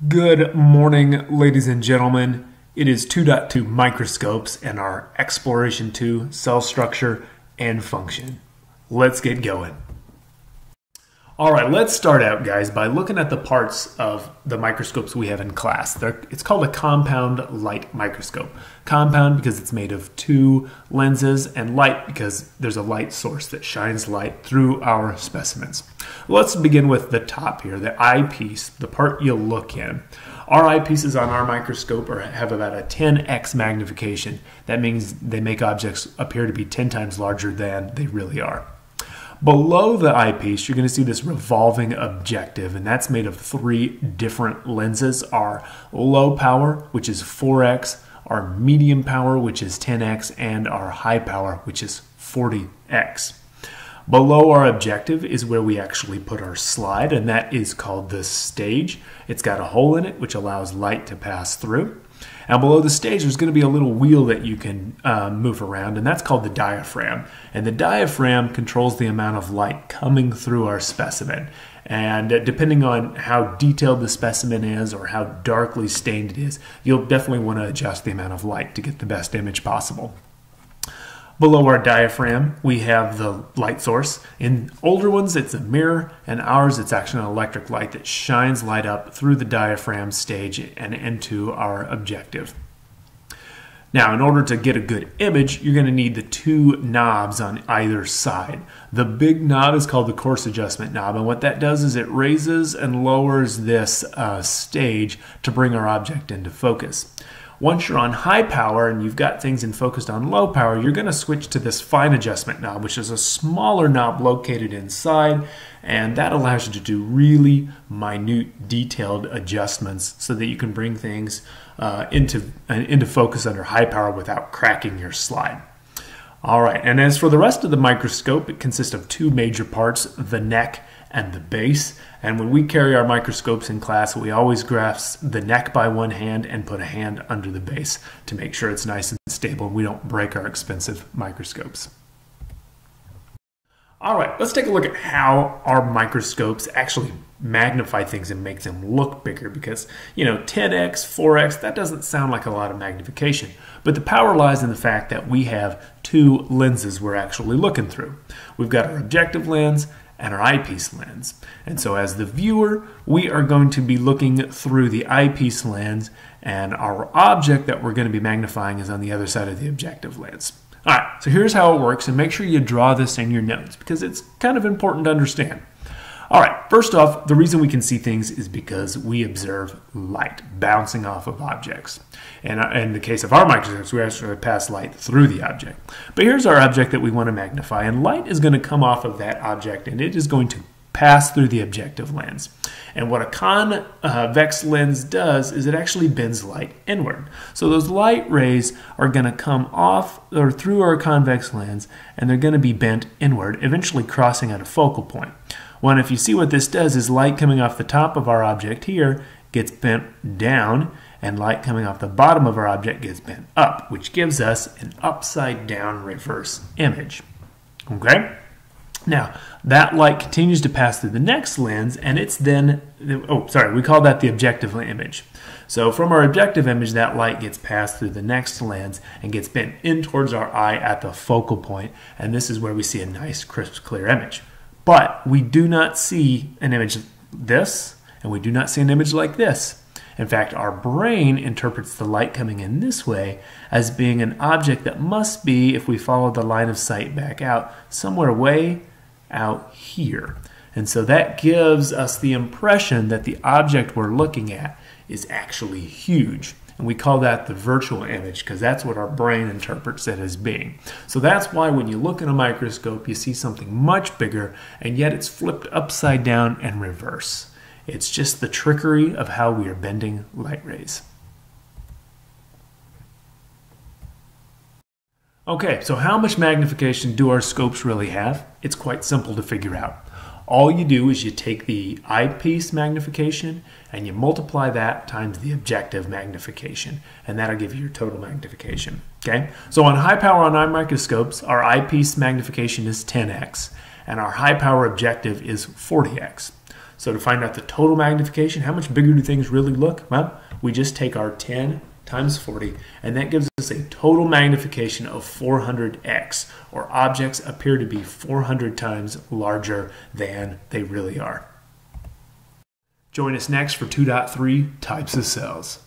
Good morning, ladies and gentlemen. It is 2.2 Microscopes and our Exploration 2 Cell Structure and Function. Let's get going. Alright, let's start out, guys, by looking at the parts of the microscopes we have in class. It's called a compound light microscope. Compound because it's made of two lenses, and light because there's a light source that shines light through our specimens. Let's begin with the top here, the eyepiece, the part you'll look in. Our eyepieces on our microscope have about a 10x magnification. That means they make objects appear to be 10 times larger than they really are. Below the eyepiece, you're going to see this revolving objective, and that's made of three different lenses. Our low power, which is 4x, our medium power, which is 10x, and our high power, which is 40x. Below our objective is where we actually put our slide, and that is called the stage. It's got a hole in it, which allows light to pass through. And below the stage, there's going to be a little wheel that you can move around, and that's called the diaphragm. And the diaphragm controls the amount of light coming through our specimen. And depending on how detailed the specimen is or how darkly stained it is, you'll definitely want to adjust the amount of light to get the best image possible. Below our diaphragm, we have the light source. In older ones, it's a mirror, and ours, it's actually an electric light that shines light up through the diaphragm stage and into our objective. Now, in order to get a good image, you're going to need the two knobs on either side. The big knob is called the coarse adjustment knob, and what that does is it raises and lowers this stage to bring our object into focus. Once you're on high power and you've got things in focused on low power, you're going to switch to this fine adjustment knob, which is a smaller knob located inside, and that allows you to do really minute, detailed adjustments so that you can bring things into focus under high power without cracking your slide. All right, and as for the rest of the microscope, it consists of two major parts, the neck and the base. And when we carry our microscopes in class, we always grasp the neck by one hand and put a hand under the base to make sure it's nice and stable and we don't break our expensive microscopes. All right, let's take a look at how our microscopes actually magnify things and make them look bigger, because, 10x, 4x, that doesn't sound like a lot of magnification. But the power lies in the fact that we have two lenses we're actually looking through. We've got our objective lens and our eyepiece lens. And so as the viewer, we are going to be looking through the eyepiece lens, and our object that we're going to be magnifying is on the other side of the objective lens. All right, so here's how it works, and make sure you draw this in your notes because it's kind of important to understand. All right, first off, the reason we can see things is because we observe light bouncing off of objects. And in the case of our microscopes, we actually pass light through the object. But here's our object that we want to magnify, and light is going to come off of that object, and it is going to pass through the objective lens. And what a convex lens does is it actually bends light inward. So those light rays are going to come off or through our convex lens, and they're going to be bent inward, eventually crossing at a focal point. Well, if you see what this does is light coming off the top of our object here gets bent down, and light coming off the bottom of our object gets bent up, which gives us an upside down reverse image. Okay? Now, that light continues to pass through the next lens, and it's then, we call that the objective image. So from our objective image, that light gets passed through the next lens and gets bent in towards our eye at the focal point, and this is where we see a nice, crisp, clear image. But we do not see an image like this, and we do not see an image like this. In fact, our brain interprets the light coming in this way as being an object that must be, if we follow the line of sight back out, somewhere way out here. And so that gives us the impression that the object we're looking at is actually huge. And we call that the virtual image because that's what our brain interprets it as being. So that's why when you look in a microscope, you see something much bigger, and yet it's flipped upside down and reverse. It's just the trickery of how we are bending light rays. Okay, so how much magnification do our scopes really have? It's quite simple to figure out. All you do is you take the eyepiece magnification and you multiply that times the objective magnification, and that'll give you your total magnification. Okay, so on high power on our microscopes, our eyepiece magnification is 10x, and our high power objective is 40x. So to find out the total magnification, how much bigger do things really look? Well, we just take our 10 times 40, and that gives us a total magnification of 400x, or objects appear to be 400 times larger than they really are. Join us next for 2.3 types of cells.